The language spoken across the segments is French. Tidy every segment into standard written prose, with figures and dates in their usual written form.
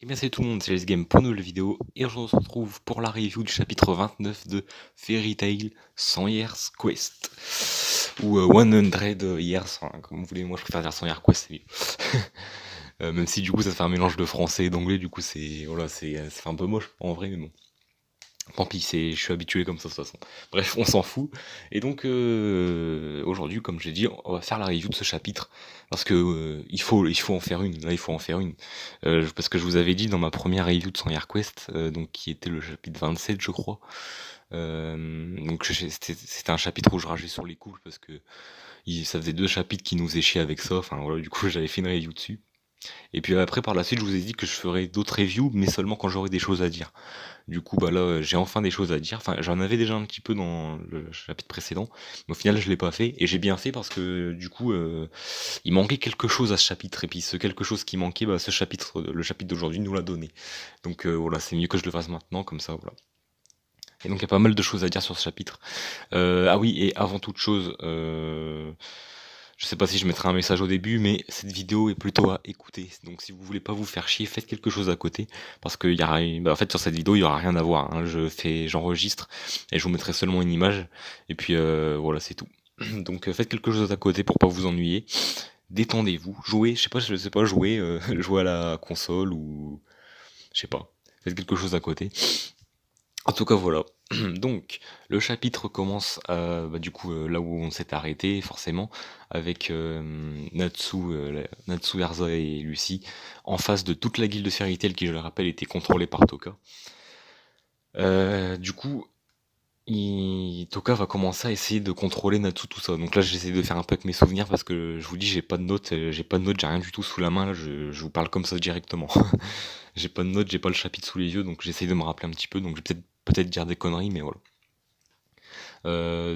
Et bien salut tout le monde, c'est Les Game pour une nouvelle vidéo, et aujourd'hui on se retrouve pour la review du chapitre 29 de Fairy Tail 100 Years Quest. Ou 100 Years, enfin, comme vous voulez, moi je préfère dire 100 Years Quest, c'est mieux. Même si du coup ça fait un mélange de français et d'anglais, du coup c'est voilà, c'est un peu moche en vrai, mais bon. Tant pis, je suis habitué comme ça de toute façon. Bref, on s'en fout. Et donc aujourd'hui, comme j'ai dit, on va faire la review de ce chapitre parce que il faut en faire une. Là, il faut en faire une. Parce que je vous avais dit dans ma première review de 100 Year Quest, donc qui était le chapitre 27, je crois. Donc c'était un chapitre où je rageais sur les couches parce que ça faisait 2 chapitres qui nous échiaient avec ça. Enfin voilà, du coup j'avais fait une review dessus. Et puis après par la suite, je vous ai dit que je ferais d'autres reviews, mais seulement quand j'aurais des choses à dire. Du coup, bah là, j'ai enfin des choses à dire. Enfin, j'en avais déjà un petit peu dans le chapitre précédent, mais au final, je l'ai pas fait. Et j'ai bien fait parce que du coup, il manquait quelque chose à ce chapitre. Et puis, ce quelque chose qui manquait, bah, ce chapitre, le chapitre d'aujourd'hui, nous l'a donné. Donc voilà, c'est mieux que je le fasse maintenant, comme ça, voilà. Et donc, il y a pas mal de choses à dire sur ce chapitre. Ah oui, et avant toute chose, je sais pas si je mettrai un message au début, mais cette vidéo est plutôt à écouter. Donc si vous voulez pas vous faire chier, faites quelque chose à côté. Parce que en fait, sur cette vidéo, il y aura rien à voir, hein. J'enregistre et je vous mettrai seulement une image. Et puis voilà, c'est tout. Donc faites quelque chose à côté pour pas vous ennuyer. Détendez-vous, jouez, je sais pas, jouez, jouez à la console ou je sais pas. Faites quelque chose à côté. En tout cas, voilà. Donc, le chapitre commence du coup là où on s'est arrêté, forcément, avec Natsu, Erza et Lucie, en face de toute la guilde de Fairy Tail qui, je le rappelle, était contrôlée par Toka. Du coup, Toka va commencer à essayer de contrôler Natsu, tout ça. Donc là, j'essaie de faire un peu avec mes souvenirs parce que je vous dis, j'ai rien du tout sous la main, là, je vous parle comme ça directement. J'ai pas de notes, j'ai pas le chapitre sous les yeux, donc j'essaie de me rappeler un petit peu, donc je vais peut-être dire des conneries, mais voilà.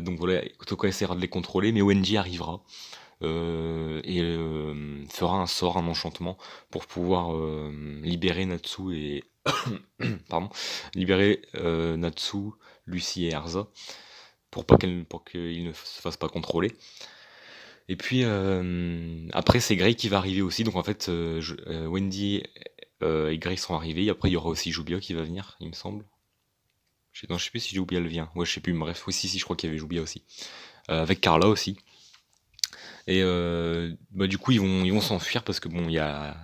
Donc voilà, Toka essaiera de les contrôler, mais Wendy arrivera et fera un sort, un enchantement pour pouvoir libérer Natsu et pardon, libérer Natsu, Lucie et Erza pour qu'ils ne se fassent pas contrôler. Et puis après c'est Grey qui va arriver aussi, donc en fait Wendy et Grey sont arrivés. Et après il y aura aussi Jubia qui va venir, il me semble. Non, je sais plus si Jubia elle vient. Ouais, je sais plus. Bref, oui, si, je crois qu'il y avait Jubia aussi. Avec Carla aussi. Et bah, du coup, ils vont s'enfuir parce que bon, il y a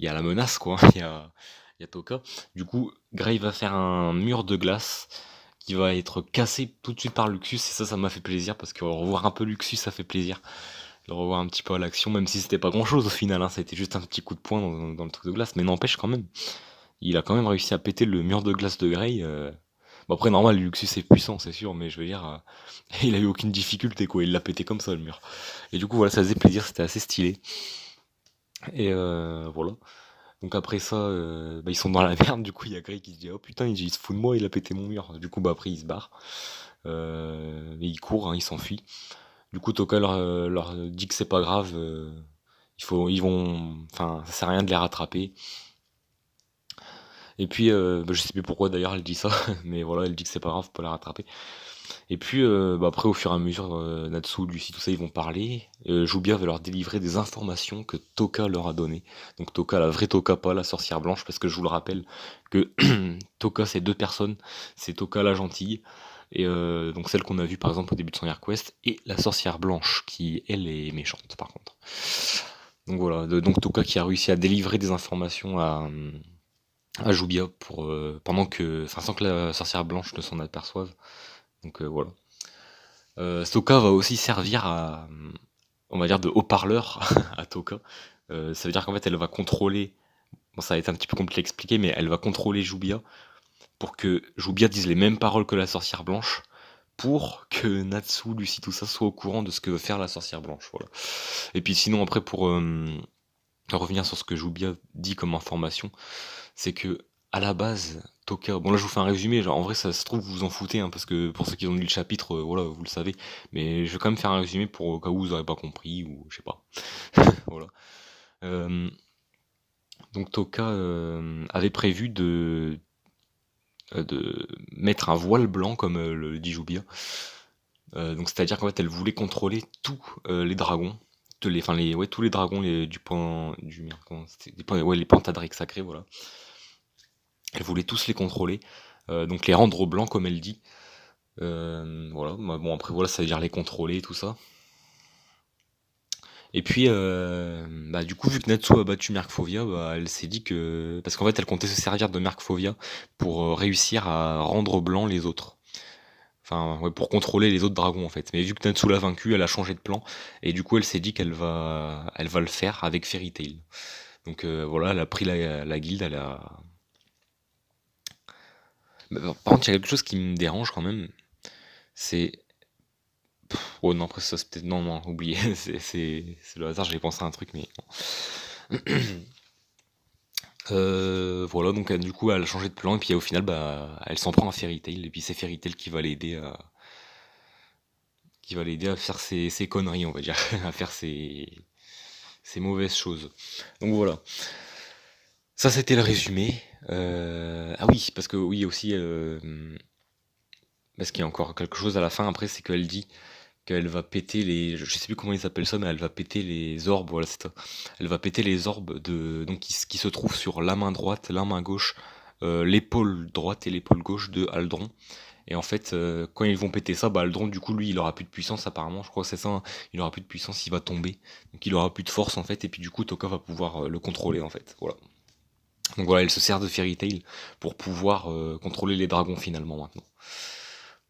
la menace, quoi. Il y a Toka. Du coup, Grey va faire un mur de glace qui va être cassé tout de suite par Luxus. Et ça m'a fait plaisir parce que revoir un peu Luxus, ça fait plaisir. Le revoir un petit peu à l'action, même si c'était pas grand chose au final. Hein. C'était juste un petit coup de poing dans le truc de glace. Mais n'empêche quand même. Il a quand même réussi à péter le mur de glace de Grey. Bon après normal, Luxus est puissant, c'est sûr, mais je veux dire, il a eu aucune difficulté quoi, il l'a pété comme ça le mur. Et du coup voilà, ça faisait plaisir, c'était assez stylé. Et voilà. Donc après ça, bah, ils sont dans la merde, du coup il y a Grey qui se dit oh putain, il se fout de moi, il a pété mon mur. Du coup bah après il se barre. Et il court, hein, il s'enfuit. Du coup Toka leur dit que c'est pas grave, enfin ça sert à rien de les rattraper. Et puis, bah, je sais plus pourquoi d'ailleurs elle dit ça, mais voilà, elle dit que c'est pas grave, faut pas la rattraper. Et puis, bah, après, au fur et à mesure, Natsu, Lucy, tout ça, ils vont parler. Jubia va leur délivrer des informations que Toka leur a données. Donc Toka, la vraie Toka, pas la sorcière blanche, parce que je vous le rappelle que Toka, c'est 2 personnes. C'est Toka la gentille, et donc celle qu'on a vue par exemple au début de son Air Quest, et la sorcière blanche, qui elle est méchante par contre. Donc voilà, donc Toka qui a réussi à délivrer des informations à Jubia enfin sans que la sorcière blanche ne s'en aperçoive. Donc voilà. Sokka va aussi servir on va dire, de haut-parleur à Toka. Ça veut dire qu'en fait, elle va contrôler. Bon, ça va être un petit peu compliqué à expliquer, mais elle va contrôler Jubia pour que Jubia dise les mêmes paroles que la sorcière blanche, pour que Natsu, Lucy, tout ça soit au courant de ce que veut faire la sorcière blanche. Voilà. Et puis sinon, après, pour revenir sur ce que Jubia dit comme information, c'est que à la base, Toka. Bon là je vous fais un résumé, genre en vrai ça se trouve vous vous en foutez, hein, parce que pour ceux qui ont lu le chapitre, voilà, vous le savez. Mais je vais quand même faire un résumé pour au cas où vous n'aurez pas compris, ou je sais pas. Voilà. Euh, donc Toka avait prévu de mettre un voile blanc, comme le dit Jubia. Donc c'est-à-dire qu'en fait elle voulait contrôler tous les dragons, tous les dragons les pentadrakes sacrés, voilà. Elle voulait tous les contrôler, donc les rendre blancs comme elle dit. Voilà, bon après voilà, ça veut dire les contrôler, tout ça. Et puis, du coup, vu que Natsu a battu Mercfovia, elle s'est dit que... Parce qu'en fait, elle comptait se servir de Mercfovia pour réussir à rendre blanc les autres. Enfin, ouais, pour contrôler les autres dragons, en fait. Mais vu que Natsu l'a vaincu, elle a changé de plan. Et du coup, elle s'est dit elle va le faire avec Fairy Tail. Donc voilà, elle a pris la guilde, elle a... Par contre, il y a quelque chose qui me dérange quand même. C'est... Oh non, après ça, c'est peut-être... Non, non, oubliez. C'est le hasard, j'ai pensé à un truc, mais... Voilà, donc du coup, elle a changé de plan, et puis au final, elle s'en prend à Fairy Tail, et puis c'est Fairy Tail qui va l'aider à faire ses conneries, on va dire, à faire ses mauvaises choses. Donc voilà. Ça, c'était le résumé. Ah oui, parce que oui, aussi, parce qu'il y a encore quelque chose à la fin, après, c'est qu'elle dit qu'elle va péter je sais plus comment ils appellent ça, mais elle va péter les orbes, voilà, c'est ça. Elle va péter les orbes donc qui se trouvent sur la main droite, la main gauche, l'épaule droite et l'épaule gauche de Aldron. Et en fait, quand ils vont péter ça, Aldron, du coup, lui, il aura plus de puissance, apparemment, je crois que c'est ça, hein. Il aura plus de puissance, il va tomber. Donc il aura plus de force, en fait, et puis du coup, Toka va pouvoir le contrôler, en fait. Voilà. Donc voilà, elle se sert de Fairy Tail pour pouvoir contrôler les dragons, finalement, maintenant.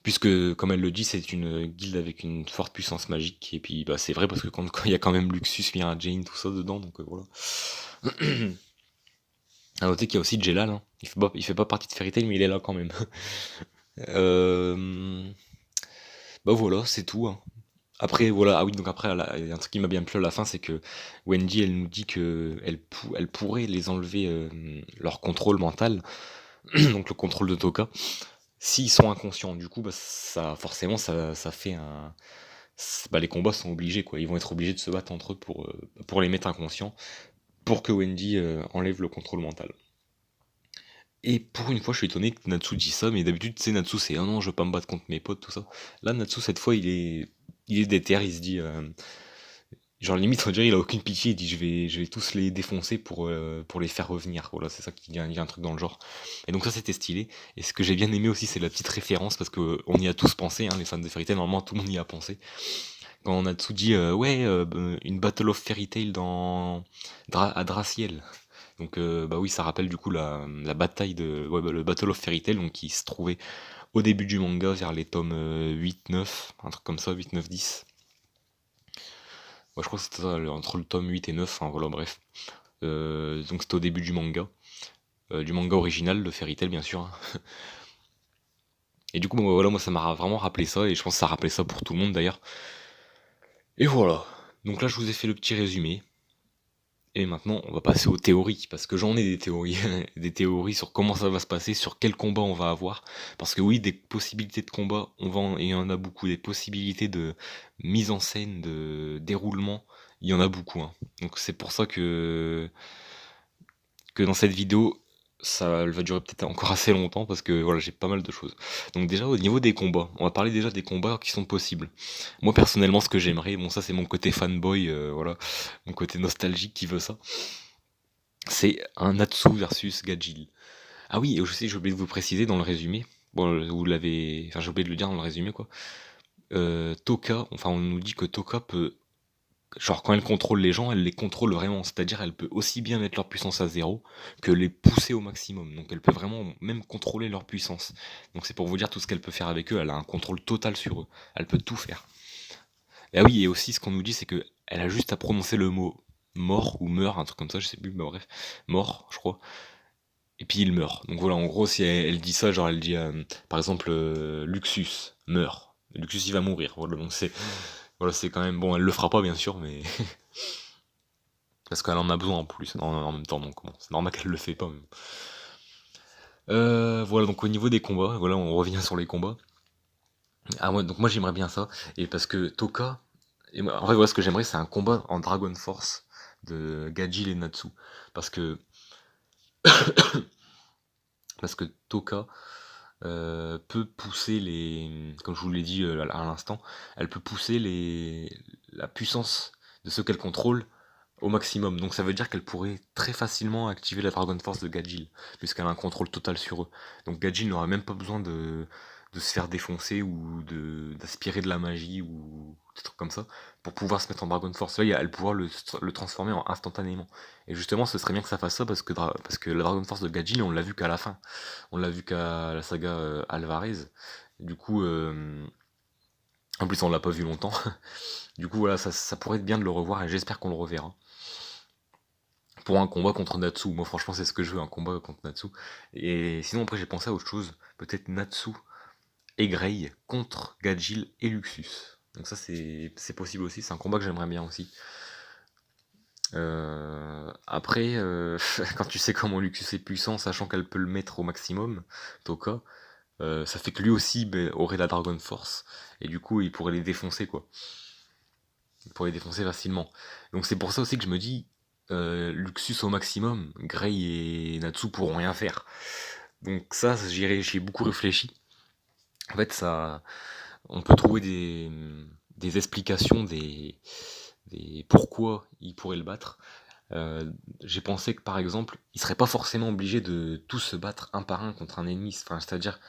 Puisque, comme elle le dit, c'est une guilde avec une forte puissance magique, et puis c'est vrai, parce que quand il y a quand même Luxus, Mira Jane, tout ça dedans, donc voilà. À noter qu'il y a aussi Jelal, hein. Il fait pas partie de Fairy Tail, mais il est là quand même. Voilà, c'est tout, hein. Après, voilà, ah oui, donc après, il y a un truc qui m'a bien plu à la fin, c'est que Wendy, elle nous dit que elle pourrait les enlever leur contrôle mental, donc le contrôle de Toka, s'ils sont inconscients. Du coup, ça, forcément, ça fait un... les combats sont obligés, quoi. Ils vont être obligés de se battre entre eux pour les mettre inconscients, pour que Wendy enlève le contrôle mental. Et pour une fois, je suis étonné que Natsu dise ça, mais d'habitude, tu sais, Natsu, c'est « Ah non, je veux pas me battre contre mes potes, tout ça ». Là, Natsu, cette fois, il est déter, il se dit... genre, limite, on dirait il a aucune pitié, il dit je vais tous les défoncer pour les faire revenir. Voilà, c'est ça qu'il y a un truc dans le genre. Et donc ça, c'était stylé. Et ce que j'ai bien aimé aussi, c'est la petite référence, parce que on y a tous pensé, hein, les fans de Fairy Tail, normalement, tout le monde y a pensé. Quand Natsu dit ouais, une Battle of Fairy Tail à Draciel. Donc oui, ça rappelle du coup la bataille le Battle of Fairy Tail, donc qui se trouvait au début du manga, vers les tomes 8, 9, un truc comme ça, 8, 9, 10. Ouais, je crois que c'était ça, entre le tome 8 et 9, enfin voilà, bref. Donc c'était au début du manga original de Fairy Tail, bien sûr, hein. Et du coup, voilà, moi ça m'a vraiment rappelé ça, et je pense que ça rappelait ça pour tout le monde d'ailleurs. Et voilà. Donc là, je vous ai fait le petit résumé. Et maintenant, on va passer aux théories, parce que j'en ai des théories, des théories sur comment ça va se passer, sur quel combat on va avoir. Parce que oui, des possibilités de combat, et il y en a beaucoup, des possibilités de mise en scène, de déroulement, il y en a beaucoup, hein. Donc c'est pour ça que dans cette vidéo, ça elle va durer peut-être encore assez longtemps, parce que voilà, j'ai pas mal de choses. Donc déjà, au niveau des combats, on va parler déjà des combats qui sont possibles. Moi, personnellement, ce que j'aimerais, bon ça c'est mon côté fanboy, voilà, mon côté nostalgique qui veut ça, c'est un Natsu versus Gajil. Ah oui, et je sais, j'ai oublié de vous préciser dans le résumé, bon, vous l'avez... Enfin, j'ai oublié de le dire dans le résumé, quoi. Toka, enfin, on nous dit que Toka peut... Genre, quand elle contrôle les gens, elle les contrôle vraiment. C'est-à-dire, elle peut aussi bien mettre leur puissance à zéro que les pousser au maximum. Donc, elle peut vraiment même contrôler leur puissance. Donc, c'est pour vous dire tout ce qu'elle peut faire avec eux. Elle a un contrôle total sur eux. Elle peut tout faire. Et ah oui, et aussi, ce qu'on nous dit, c'est que elle a juste à prononcer le mot mort ou meurt, un truc comme ça, je sais plus, mais bref. Mort, je crois. Et puis il meurt. Donc voilà, en gros, si elle dit ça, genre elle dit, par exemple, Luxus meurt. Luxus, il va mourir. Voilà, donc c'est quand même bon. Elle le fera pas, bien sûr, mais parce qu'elle en a besoin en plus en même temps. Donc bon, c'est normal qu'elle le fait pas. Mais... voilà, donc au niveau des combats, voilà, on revient sur les combats. Ah ouais, donc moi j'aimerais bien ça, et parce que Toka, en fait voilà, ce que j'aimerais, c'est un combat en Dragon Force de Gajil et Natsu, parce que Toka peut pousser comme je vous l'ai dit à l'instant, elle peut pousser la puissance de ceux qu'elle contrôle au maximum. Donc ça veut dire qu'elle pourrait très facilement activer la Dragon Force de Gajil, puisqu'elle a un contrôle total sur eux. Donc Gajil n'aurait même pas besoin de se faire défoncer ou d'aspirer de la magie ou des trucs comme ça pour pouvoir se mettre en Dragon Force. Là, elle pourra le transformer en instantanément. Et justement, ce serait bien que ça fasse ça parce que la Dragon Force de Gajil, on l'a vu qu'à la fin. On l'a vu qu'à la saga Alvarez. Du coup, en plus, on l'a pas vu longtemps. Du coup, voilà, ça pourrait être bien de le revoir et j'espère qu'on le reverra. Pour un combat contre Natsu. Moi, franchement, c'est ce que je veux, un combat contre Natsu. Et sinon, après, j'ai pensé à autre chose. Peut-être Natsu et Grey contre Gajil et Luxus. Donc ça, c'est possible aussi. C'est un combat que j'aimerais bien aussi. Après, quand tu sais comment Luxus est puissant, sachant qu'elle peut le mettre au maximum, Toka, ça fait que lui aussi aurait la Dragon Force. Et du coup, il pourrait les défoncer, quoi. Il pourrait les défoncer facilement. Donc c'est pour ça aussi que je me dis, Luxus au maximum, Grey et Natsu pourront rien faire. Donc ça, j'y ai beaucoup réfléchi. En fait, ça, on peut trouver des explications, des pourquoi ils pourraient le battre. J'ai pensé que par exemple, ils seraient pas forcément obligés de tous se battre un par un contre un ennemi. Enfin, c'est-à-dire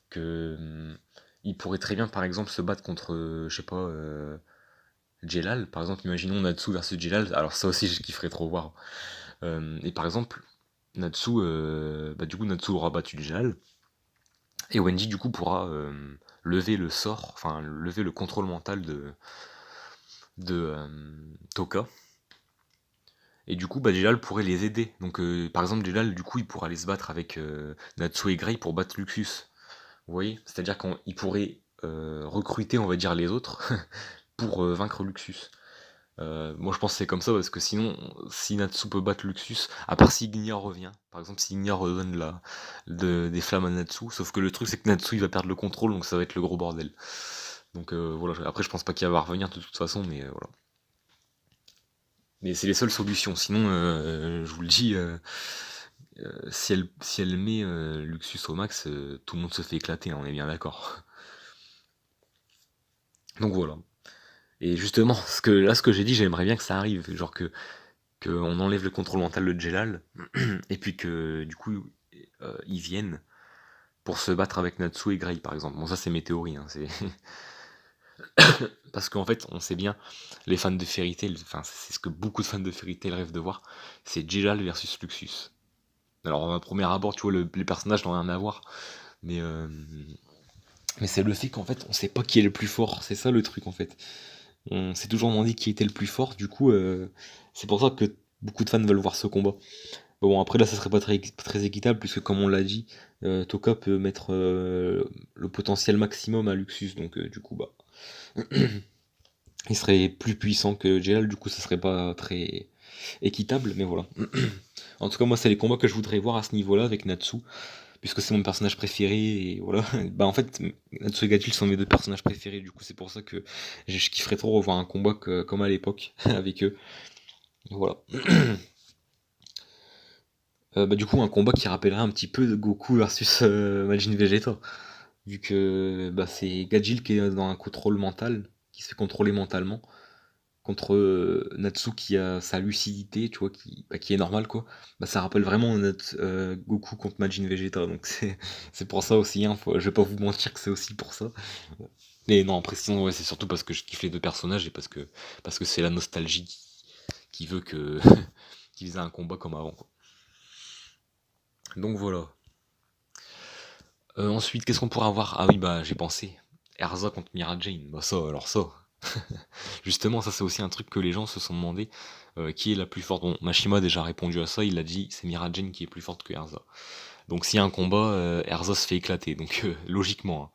que ils pourraient très bien, par exemple, se battre contre, je sais pas, Jelal. Par exemple, imaginons Natsu versus Jelal. Alors ça aussi, je kifferais trop voir. Et par exemple, Natsu, du coup, Natsu aura battu Jelal. Et Wendy, du coup, pourra lever le sort, enfin, lever le contrôle mental de Toka. Et du coup, Jelal pourrait les aider. Donc, par exemple, Jelal, du coup, il pourra aller se battre avec Natsu et Grey pour battre Luxus. Vous voyez? C'est-à-dire qu'il pourrait recruter, on va dire, les autres pour vaincre Luxus. Moi je pense que c'est comme ça parce que sinon, si Natsu peut battre Luxus, à part si Ignore revient, par exemple si Ignore redonne des flammes à Natsu, sauf que le truc c'est que Natsu il va perdre le contrôle donc ça va être le gros bordel. Donc voilà, après je pense pas qu'il va revenir de toute façon, mais voilà. Mais c'est les seules solutions, sinon je vous le dis, si elle met Luxus au max, tout le monde se fait éclater, hein, on est bien d'accord. Donc voilà. Et justement, ce que j'ai dit, j'aimerais bien que ça arrive, genre qu'on enlève le contrôle mental de Jelal, et puis que du coup ils viennent pour se battre avec Natsu et Grey par exemple. Bon ça c'est mes théories, hein, parce qu'en fait on sait bien, les fans de Fairy Tail, enfin c'est ce que beaucoup de fans de Fairy Tail rêvent de voir, c'est Jelal versus Luxus. Alors à premier abord tu vois les personnages n'ont rien à voir, mais c'est le fait qu'en fait on sait pas qui est le plus fort, c'est ça le truc en fait. On s'est toujours demandé qui était le plus fort, du coup c'est pour ça que beaucoup de fans veulent voir ce combat. Bon, après là, ça serait pas très équitable, puisque comme on l'a dit, Toka peut mettre le potentiel maximum à Luxus, donc du coup, il serait plus puissant que Jelal, du coup, ça serait pas très équitable, mais voilà. En tout cas, moi, c'est les combats que je voudrais voir à ce niveau-là avec Natsu, puisque c'est mon personnage préféré, et voilà. En fait, Natsu et Gajil sont mes deux personnages préférés, du coup, c'est pour ça que je kifferais trop revoir un combat comme à l'époque avec eux. Voilà. Du coup, un combat qui rappellerait un petit peu de Goku versus Majin Vegeta. Vu que c'est Gajil qui est dans un contrôle mental, qui se fait contrôler mentalement, contre Natsu qui a sa lucidité, tu vois, qui est normale, quoi. Ça rappelle vraiment notre Goku contre Majin Vegeta, donc c'est pour ça aussi, hein, je vais pas vous mentir que c'est aussi pour ça. Mais non, après sinon, ouais, c'est surtout parce que je kiffe les deux personnages et parce que c'est la nostalgie qui veut que qu'ils aient un combat comme avant, quoi. Donc voilà. Ensuite, qu'est-ce qu'on pourrait avoir? Ah oui, j'ai pensé. Erza contre Mira Jane. Bah ça, alors ça. Justement, ça c'est aussi un truc que les gens se sont demandé. Qui est la plus forte? Bon, Mashima a déjà répondu à ça, il a dit c'est Mira Jane qui est plus forte que Erza. Donc s'il y a un combat, Erza se fait éclater, donc logiquement,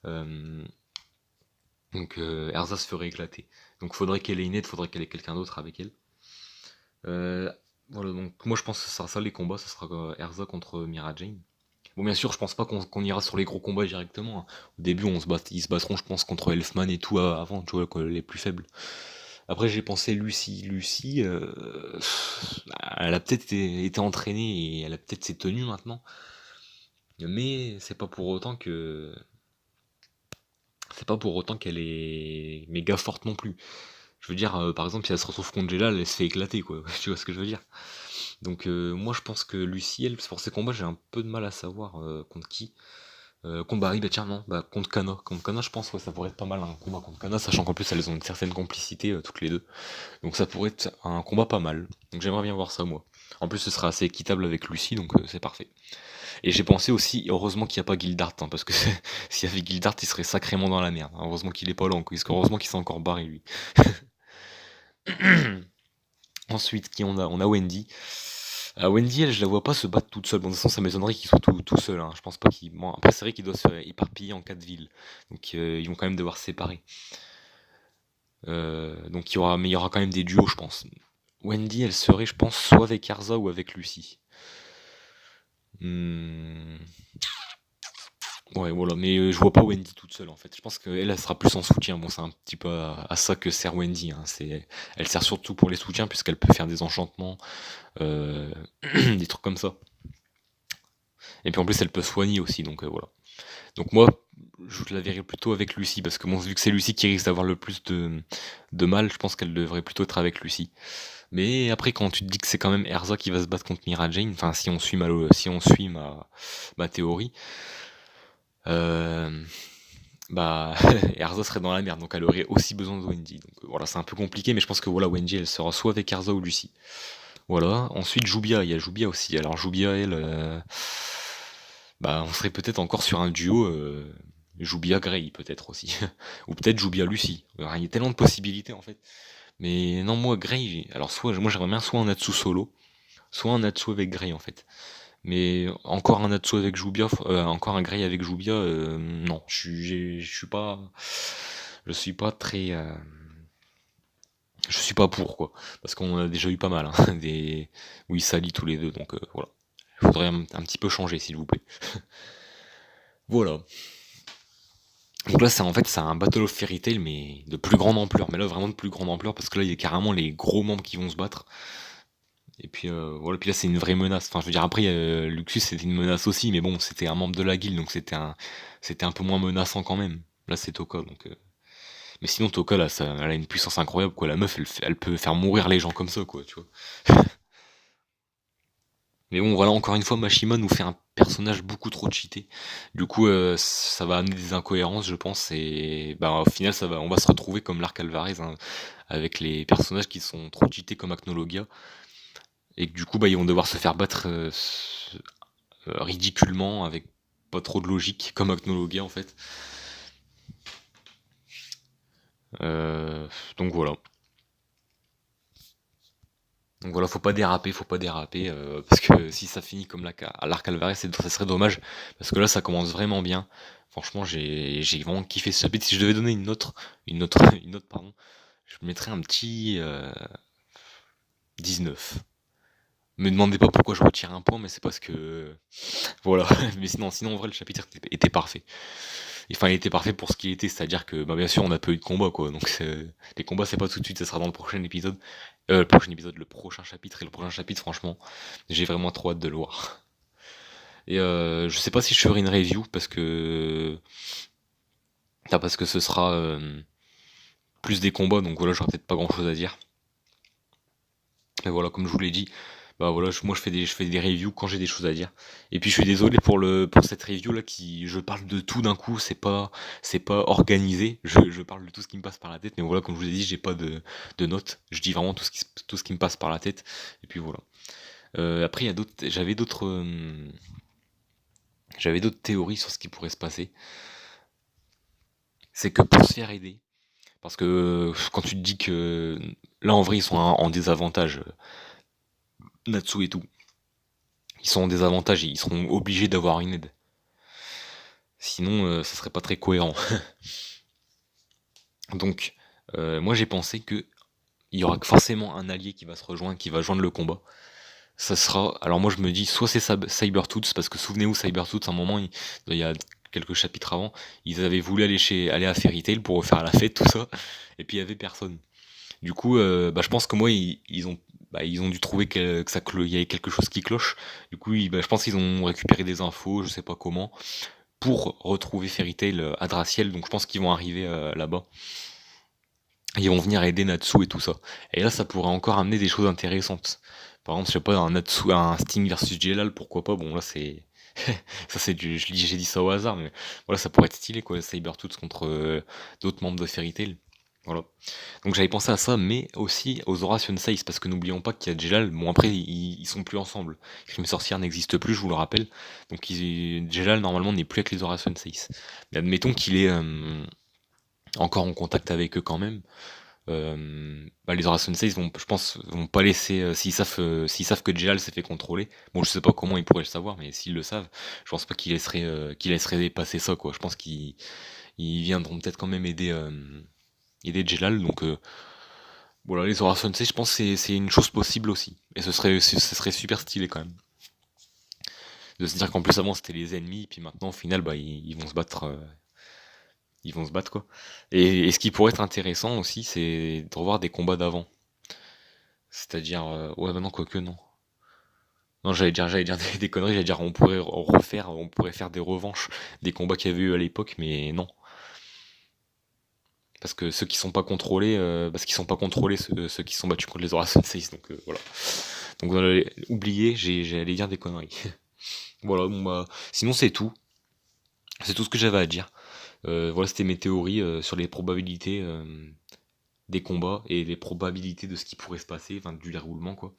hein. Erza se ferait éclater. Donc faudrait qu'elle ait une aide, faudrait qu'elle ait quelqu'un d'autre avec elle. Euh, voilà, donc moi je pense que ce sera ça les combats, ce sera Erza contre Mira Jane. Bon, bien sûr, je pense pas qu'on ira sur les gros combats directement, hein. Au début, ils se battront, je pense, contre Elfman et tout avant, tu vois, les plus faibles. Après, j'ai pensé Lucie. Lucie, elle a peut-être été entraînée et elle a peut-être ses tenues maintenant. Mais c'est pas pour autant que. C'est pas pour autant qu'elle est méga forte non plus. Je veux dire, par exemple, si elle se retrouve contre Jella, elle se fait éclater, quoi. Tu vois ce que je veux dire? Donc moi je pense que Lucie, elle, pour ces combats, j'ai un peu de mal à savoir contre qui. Contre Barry, bah tiens, non, bah contre Kana. Contre Kana, je pense que ça pourrait être pas mal un combat contre Kana, sachant qu'en plus elles ont une certaine complicité toutes les deux. Donc ça pourrait être un combat pas mal. Donc j'aimerais bien voir ça, moi. En plus, ce sera assez équitable avec Lucie, donc c'est parfait. Et j'ai pensé aussi, heureusement qu'il n'y a pas Gildart, hein, parce que s'il y avait Gildart, il serait sacrément dans la merde. Heureusement qu'il est pas là, heureusement qu'il s'est encore barré, lui. Ensuite, qui on a? On a Wendy. Wendy, elle, je la vois pas se battre toute seule. Bon, de toute façon, ça m'étonnerait qu'il soit tout seul, hein. Je pense pas qu'il. Bon, après, c'est vrai qu'il doit se faire éparpiller en 4 villes. Donc, ils vont quand même devoir se séparer. Donc, mais il y aura quand même des duos, je pense. Wendy, elle serait, je pense, soit avec Arza ou avec Lucie. Hmm. Ouais, voilà, mais je vois pas Wendy toute seule en fait. Je pense qu'elle, elle sera plus en soutien. Bon, c'est un petit peu à ça que sert Wendy, hein. Elle sert surtout pour les soutiens puisqu'elle peut faire des enchantements, euh, des trucs comme ça. Et puis en plus, elle peut soigner aussi, donc voilà. Donc moi, je la verrais plutôt avec Lucie parce que bon, vu que c'est Lucie qui risque d'avoir le plus de mal, je pense qu'elle devrait plutôt être avec Lucie. Mais après, quand tu te dis que c'est quand même Erza qui va se battre contre Mira Jane, enfin si on suit ma théorie, euh, bah Erza serait dans la merde, donc elle aurait aussi besoin de Wendy. Donc voilà, c'est un peu compliqué, mais je pense que voilà, Wendy elle sera soit avec Erza ou Lucie. Voilà. Ensuite Jubia, il y a Jubia aussi. Alors Jubia, elle, bah on serait peut-être encore sur un duo Jubia Grey peut-être aussi, ou peut-être Jubia Lucie. Alors, il y a tellement de possibilités en fait. Mais non, moi Grey, alors moi j'aimerais bien soit un Natsu solo, soit un Natsu avec Grey en fait. Mais encore un Natsu avec Jubia, encore un Grey avec Jubia, non, je suis pas très, je suis pas pour quoi, parce qu'on a déjà eu pas mal, hein, des où ils s'allient tous les deux, donc voilà. Il faudrait un petit peu changer s'il vous plaît. Voilà. Donc là, c'est un Battle of Fairy Tail, mais de plus grande ampleur. Mais là, vraiment de plus grande ampleur, parce que là, il y a carrément les gros membres qui vont se battre. Et puis voilà, puis là c'est une vraie menace. Enfin je veux dire après Luxus c'était une menace aussi, mais bon c'était un membre de la guilde donc c'était un peu moins menaçant quand même. Là c'est Toka donc. Mais sinon Toka là elle a une puissance incroyable quoi. La meuf elle peut faire mourir les gens comme ça quoi tu vois. Mais bon voilà encore une fois Mashima nous fait un personnage beaucoup trop cheaté. Du coup ça va amener des incohérences je pense et bah au final on va se retrouver comme l'arc Alvarez hein, avec les personnages qui sont trop cheatés comme Acnologia. Et que du coup bah ils vont devoir se faire battre ridiculement, avec pas trop de logique, comme Acnologia en fait. Euh, donc voilà. Donc voilà, faut pas déraper, parce que si ça finit comme à l'Arc Alvarez, ça serait dommage, parce que là ça commence vraiment bien. Franchement, j'ai vraiment kiffé ce chapitre. Si je devais donner une note, pardon, je mettrais un petit 19. Me demandez pas pourquoi je retire un point, mais c'est parce que voilà. Mais sinon en vrai le chapitre était parfait. Enfin, il était parfait pour ce qu'il était, c'est-à-dire que, bah, bien sûr, on a peu eu de combat, quoi. Donc, les combats, c'est pas tout de suite, ça sera dans le prochain épisode. Le prochain chapitre. Et le prochain chapitre, franchement, j'ai vraiment trop hâte de le voir. Et je sais pas si je ferai une review, parce que ce sera plus des combats, donc voilà, j'aurai peut-être pas grand-chose à dire. Mais voilà, comme je vous l'ai dit, bah voilà, moi je fais des reviews quand j'ai des choses à dire. Et puis je suis désolé pour cette review là je parle de tout d'un coup, c'est pas organisé. Je parle de tout ce qui me passe par la tête, mais voilà, comme je vous ai dit, j'ai pas de notes. Je dis vraiment tout ce qui me passe par la tête. Et puis voilà. Après il y a j'avais d'autres théories sur ce qui pourrait se passer. C'est que pour se faire aider, parce que quand tu te dis que là en vrai ils sont en désavantage, Natsu et tout. Ils sont en désavantage et ils seront obligés d'avoir une aide. Sinon, ça serait pas très cohérent. Donc, moi j'ai pensé que il y aura forcément un allié qui va se rejoindre, qui va joindre le combat. Ça sera. Alors moi je me dis, soit c'est Cybertooth, parce que souvenez-vous, Cybertooth, à un moment, il y a quelques chapitres avant, ils avaient voulu aller à Fairy Tail pour refaire la fête, tout ça, et puis il y avait personne. Du coup, bah, je pense que moi, ils ont dû trouver il y avait quelque chose qui cloche. Du coup, bah, je pense qu'ils ont récupéré des infos, je sais pas comment, pour retrouver Fairy Tail à Draciel. Donc, je pense qu'ils vont arriver là-bas. ils vont venir aider Natsu et tout ça. Et là, ça pourrait encore amener des choses intéressantes. Par exemple, je sais pas, un Natsu, un Sting versus Jelal, pourquoi pas. Bon, là, c'est ça, c'est du, j'ai dit ça au hasard, mais voilà, ça pourrait être stylé, quoi. Sabertooth contre d'autres membres de Fairy Tail. Voilà. Donc j'avais pensé à ça, mais aussi aux Zora Sensei, parce que n'oublions pas qu'il y a Jelal. Bon, après, ils sont plus ensemble. Crime Sorcière n'existe plus, je vous le rappelle. Donc Jelal, normalement, n'est plus avec les Zora Sensei. Mais admettons qu'il est encore en contact avec eux quand même. Bah, les Zora Sensei vont, je pense, vont pas laisser, s'ils savent que Jelal s'est fait contrôler. Bon, je sais pas comment ils pourraient le savoir, mais s'ils le savent, je pense pas qu'ils laisseraient passer ça, quoi. Je pense qu'ils viendront peut-être quand même aider Jelal. Donc voilà, les Zora Sensei, je pense que c'est une chose possible aussi. Et ce serait super stylé quand même. De se dire qu'en plus avant c'était les ennemis, puis maintenant au final bah ils vont se battre. Ils vont se battre quoi. Et ce qui pourrait être intéressant aussi, c'est de revoir des combats d'avant. C'est-à-dire, ouais, bah non, quoique, non. Non, j'allais dire des conneries, j'allais dire, on pourrait faire des revanches des combats qu'il y avait eu à l'époque, mais non. Parce que ceux qui sont pas contrôlés, parce qu'ils sont pas contrôlés, ceux qui sont battus contre les Aura Sensei, donc voilà. Donc voilà, oubliez, j'allais dire des conneries. Voilà, bon bah, sinon c'est tout. C'est tout ce que j'avais à dire. Voilà, c'était mes théories sur les probabilités des combats et les probabilités de ce qui pourrait se passer, enfin du déroulement quoi.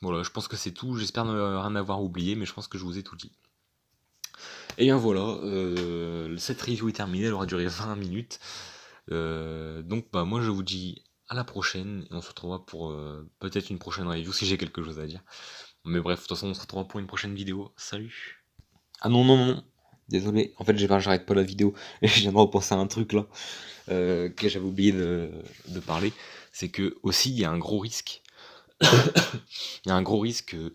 Voilà, je pense que c'est tout. J'espère ne rien avoir oublié, mais je pense que je vous ai tout dit. Et bien voilà, cette review est terminée, elle aura duré 20 minutes. Donc bah moi je vous dis à la prochaine, et on se retrouvera pour peut-être une prochaine review si j'ai quelque chose à dire. Mais bref, de toute façon on se retrouvera pour une prochaine vidéo. Salut. Ah non, non, non. Désolé, en fait j'arrête pas la vidéo. Et je viens de repenser à un truc là que j'avais oublié de parler. C'est que aussi il y a un gros risque. Il y a un gros risque que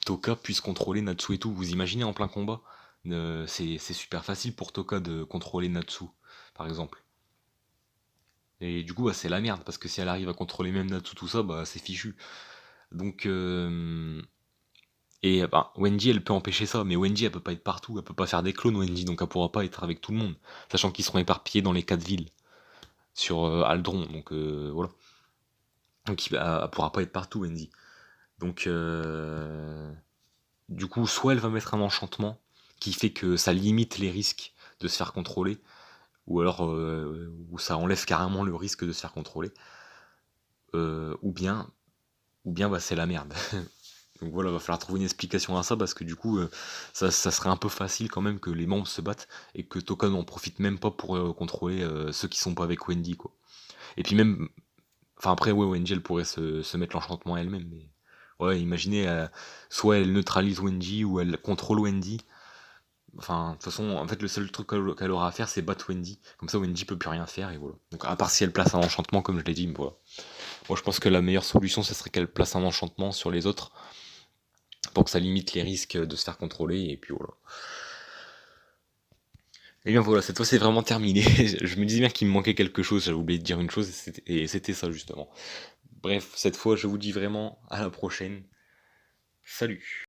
Toka puisse contrôler Natsu et tout. Vous imaginez en plein combat, c'est super facile pour Toka de contrôler Natsu, par exemple. Et du coup, bah, c'est la merde, parce que si elle arrive à contrôler même Natsu, tout ça, bah c'est fichu. Donc, et bah, Wendy, elle peut empêcher ça, mais Wendy, elle peut pas être partout, elle peut pas faire des clones, Wendy, donc elle pourra pas être avec tout le monde, sachant qu'ils seront éparpillés dans les 4 villes sur Aldron, donc voilà. Donc elle pourra pas être partout, Wendy. Donc, du coup, soit elle va mettre un enchantement qui fait que ça limite les risques de se faire contrôler, ou alors où ça enlève carrément le risque de se faire contrôler, ou bien bah, c'est la merde. Donc voilà, va falloir trouver une explication à ça parce que du coup, ça serait un peu facile quand même que les membres se battent et que Toka n'en profite même pas pour contrôler ceux qui sont pas avec Wendy, quoi. Et puis même, enfin après, ouais, Wendy elle pourrait se mettre l'enchantement elle-même, mais ouais, imaginez, soit elle neutralise Wendy ou elle contrôle Wendy. Enfin, de toute façon, en fait, le seul truc qu'elle aura à faire, c'est battre Wendy. Comme ça, Wendy peut plus rien faire, et voilà. Donc, à part si elle place un enchantement, comme je l'ai dit, mais voilà. Moi, je pense que la meilleure solution, ce serait qu'elle place un enchantement sur les autres, pour que ça limite les risques de se faire contrôler, et puis voilà. Et bien voilà, cette fois c'est vraiment terminé. Je me disais bien qu'il me manquait quelque chose, j'avais oublié de dire une chose, et c'était ça justement. Bref, cette fois, je vous dis vraiment à la prochaine. Salut!